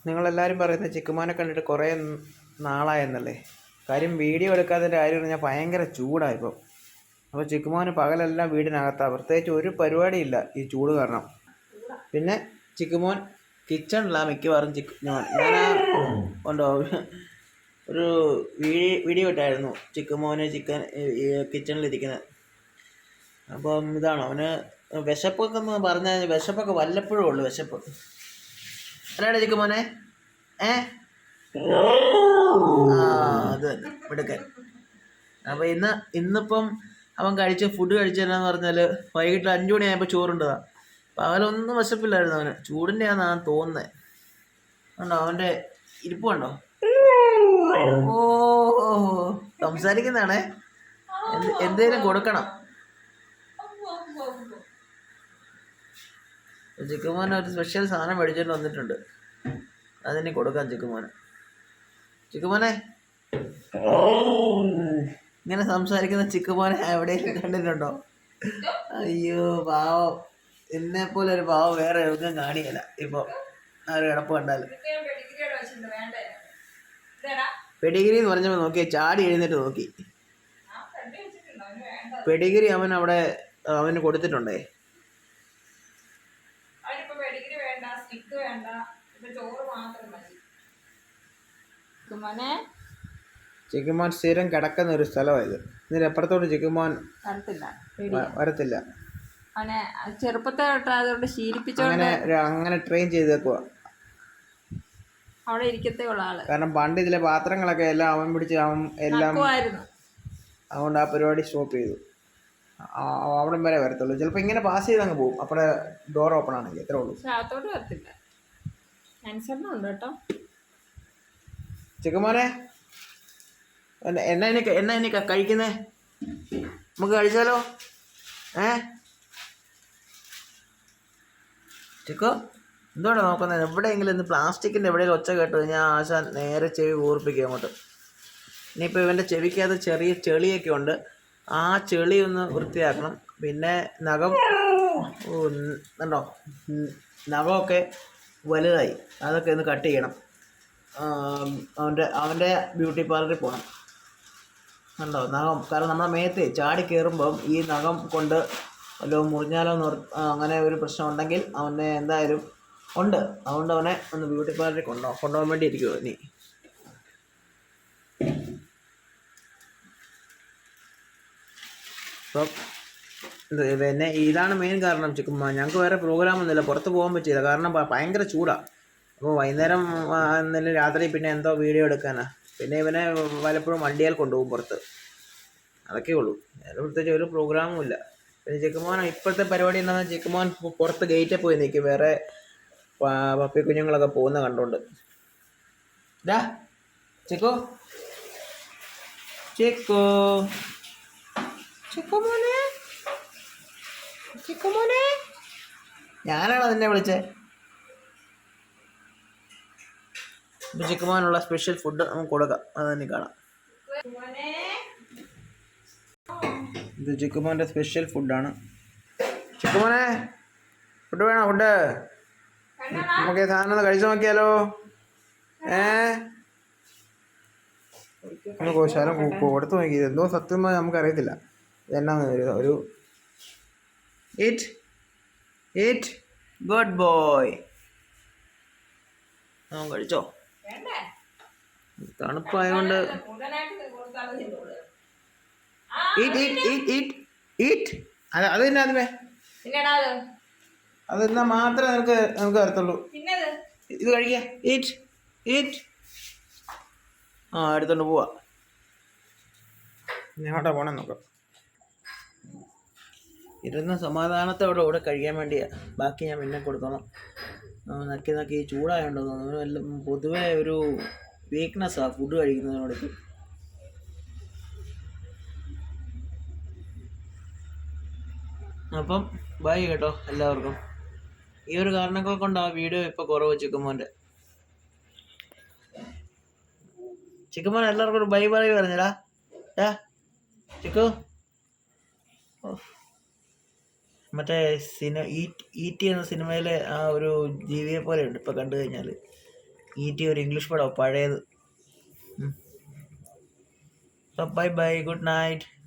നിങ്ങളെല്ലാവരും പറയുന്നത് ചിക്കുമോനെ കണ്ടിട്ട് കുറേ നാളായെന്നല്ലേ. കാര്യം വീഡിയോ എടുക്കാത്തതിൻ്റെ കാര്യം പറഞ്ഞാൽ ഭയങ്കര ചൂടായിപ്പോൾ. അപ്പോൾ ചിക്കുമോന് പകലെല്ലാം വീടിനകത്താണ്, പ്രത്യേകിച്ച് ഒരു പരിപാടിയില്ല ഈ ചൂട് കാരണം. പിന്നെ ചിക്കുമോൻ കിച്ചണിലാണ് മിക്കവാറും. ഞാൻ ഉണ്ടോ ഒരു വീഡിയോ ഇട്ടായിരുന്നു ചിക്കുമോന് കിച്ചണിലിരിക്കുന്നത്. അപ്പം ഇതാണ് അവന് വിശപ്പൊക്കെ എന്ന് പറഞ്ഞാൽ വിശപ്പൊക്കെ വല്ലപ്പോഴും ഉള്ളു വിശപ്പ്. അല്ലാടെ ചിക്കുമോനെ അത് എടുക്കാൻ. അപ്പോൾ ഇന്നിപ്പം അവൻ ഫുഡ് കഴിച്ചതെന്നു പറഞ്ഞാൽ വൈകിട്ട് 5 മണിയായപ്പോൾ ചോറുണ്ടതാണ്. പകലൊന്നും വിശപ്പില്ലായിരുന്നു അവന്. ചൂടിൻ്റെ ആണെന്നാണ് തോന്നുന്നത്. ഉണ്ടോ അവൻ്റെ ഇരിപ്പ് കണ്ടോ? ഓ സംസാരിക്കുന്നതാണേ. എന്തേലും കൊടുക്കണം. ചിക്കുമോൻ ഒരു സ്പെഷ്യൽ സാധനം മേടിച്ചുകൊണ്ട് വന്നിട്ടുണ്ട്, അതിന് കൊടുക്കാം ചിക്കുമോനെ. ഇങ്ങനെ സംസാരിക്കുന്ന ചിക്കുമോനെ എവിടെയെങ്കിലും കണ്ടിട്ടുണ്ടോ? അയ്യോ പാവം, എന്നെപ്പോലെ ഒരു പാവം വേറെ എവിടെയും കാണിയല്ല. ഇപ്പോൾ ആ ഒരു കിടപ്പ് കണ്ടാൽ. പെഡിഗിരി എന്ന് പറഞ്ഞപ്പോൾ നോക്കിയാൽ ചാടി എഴുന്നേറ്റ് നോക്കി. പെഡിഗിരി അവന് കൊടുത്തിട്ടുണ്ടേ. ചിക്കുമോൻ സ്ഥിരം കിടക്കുന്ന ഒരു സ്ഥലമായത്. ഇതിന് എപ്പുറത്തോട്ട് ചിക്കുമോൻ വരത്തില്ല. അങ്ങനെ ട്രെയിൻ ചെയ്തേക്കുക. അവിടെ ഇരിക്കത്തേ ഉള്ള ആള്. കാരണം പണ്ട് ഇതിലെ പാത്രങ്ങളൊക്കെ എല്ലാം അവൻ പിടിച്ച് എല്ലാം, അതുകൊണ്ട് ആ പരിപാടി സ്റ്റോപ്പ് ചെയ്തു. അവിടം വരെ വരത്തുള്ളൂ. ചിലപ്പോൾ ഇങ്ങനെ പാസ് ചെയ്ത് അങ്ങ് പോകും. അപ്പോഴേ ഡോർ ഓപ്പൺ ആണെങ്കിൽ എത്ര ഉള്ളൂ. ചിക്കുമോനെ എന്നാ ഇനി കഴിക്കുന്നേ? നമുക്ക് കഴിച്ചാലോ? ചിക്കോ എന്തോടെ നോക്കുന്നത്? എവിടെയെങ്കിലും ഇന്ന് പ്ലാസ്റ്റിക്കിൻ്റെ എവിടെയെങ്കിലും ഒച്ച കേട്ട് കഴിഞ്ഞാൽ ആശാൻ നേരെ ചെവി കൂർപ്പിക്കുക അങ്ങോട്ട്. ഇനിയിപ്പോൾ ഇവൻ്റെ ചെവിക്കകത്ത് ചെറിയ ചെളിയൊക്കെ ഉണ്ട്. ആ ചെളി ഒന്ന് വൃത്തിയാക്കണം. പിന്നെ നഖം ഉണ്ടോ, നഖമൊക്കെ വലുതായി, അതൊക്കെ ഒന്ന് കട്ട് ചെയ്യണം. അവൻ്റെ ബ്യൂട്ടി പാർലറിൽ പോകണം. ഉണ്ടോ നഖം? കാരണം നമ്മുടെ മേത്ത് ചാടി കയറുമ്പം ഈ നഖം കൊണ്ട് വല്ലതും മുറിഞ്ഞാലോ അങ്ങനെ ഒരു പ്രശ്നം ഉണ്ടെങ്കിൽ അവനെ എന്തായാലും ഉണ്ട്. അതുകൊണ്ട് അവനെ ഒന്ന് ബ്യൂട്ടി പാർലറിൽ കൊണ്ടുപോകാൻ വേണ്ടി ഇരിക്കുമോ നീ? അപ്പം പിന്നെ ഇതാണ് മെയിൻ കാരണം. ഞങ്ങൾക്ക് വേറെ പ്രോഗ്രാം ഒന്നുമില്ല, പുറത്ത് പോകാൻ പറ്റിയില്ല. കാരണം ഭയങ്കര ചൂടാണ്. അപ്പോൾ വൈകുന്നേരം എന്തെങ്കിലും രാത്രി പിന്നെ എന്തോ വീഡിയോ എടുക്കാനാണ്. പിന്നെ ഇവനെ പലപ്പോഴും വണ്ടിയാൽ കൊണ്ടുപോകും പുറത്ത്. അതൊക്കെ ഉള്ളൂ. വേറെ പ്രത്യേകിച്ച് ഒരു പ്രോഗ്രാമും ഇല്ല. പിന്നെ ചിക്കുമോൻ ഇപ്പോഴത്തെ പരിപാടി എന്താണെന്ന് ചിക്കുമോൻ പുറത്ത് ഗേറ്റിൽ പോയി നിൽക്കും, വേറെ പപ്പി കുഞ്ഞുങ്ങളൊക്കെ പോകുന്ന കണ്ടുകൊണ്ട്. ചിക്കോ ചിക്കുമോനെ ഞാനാണോ നിന്നെ വിളിച്ചേ? ഇപ്പം ചിക്കുമോനുള്ള സ്പെഷ്യൽ ഫുഡ് നമുക്ക് കൊടുക്കാം, അത് തന്നെ കാണാം. ഇത് ചിക്കുമോൻ്റെ സ്പെഷ്യൽ ഫുഡാണ്. ചിക്കുമോനെ ഫുഡ് വേണോ? ഫുഡ് നമുക്ക് സാധനം ഒന്ന് കഴിച്ചു നോക്കിയാലോ? ഒന്ന് കോശാലം കൊടുത്തു നോക്കിയത് എന്തോ സത്യം നമുക്കറിയത്തില്ല. ഇതെന്നാന്ന് ഒരു ഈറ്റ് ഗുഡ് ബോയ്. കഴിച്ചോ? തണുപ്പായതുകൊണ്ട് അത് തന്നെ ആദ്യമേ അത് എന്നാൽ മാത്രമേ നമുക്ക് വരത്തുള്ളൂ. ഇത് കഴിക്കുക. ഈറ്റ് എടുത്തോണ്ട് പോവാ. എങ്ങോട്ടാ പോണേ നോക്കാം. ഇരുന്ന സമാധാനത്തോടെ കൂടെ കഴിക്കാൻ വേണ്ടിയാ. ബാക്കി ഞാൻ പിന്നെ കൊടുത്തോളാം. നക്കി ഈ ചൂടായോണ്ടോ തോന്നുന്നു എല്ലാം പൊതുവേ ഒരു വീക്ക്നെസ്സാണ് ഫുഡ് കഴിക്കുന്നതിനോട്. അപ്പം ബൈ കേട്ടോ എല്ലാവർക്കും. ഈ ഒരു കാരണങ്ങൾ കൊണ്ട് ആ വീഡിയോ ഇപ്പോൾ കുറവ്. ചിക്കുമോൻ എല്ലാവർക്കും ഒരു ബൈ പറഞ്ഞടാ. ചിക്കു മറ്റേ ഈറ്റി എന്ന സിനിമയിലെ ആ ഒരു ജീവിയെ പോലെ ഉണ്ട് ഇപ്പം കണ്ടു കഴിഞ്ഞാൽ. ഈറ്റി ഒരു ഇംഗ്ലീഷ് പടം പഴയത്. Bye bye, good night.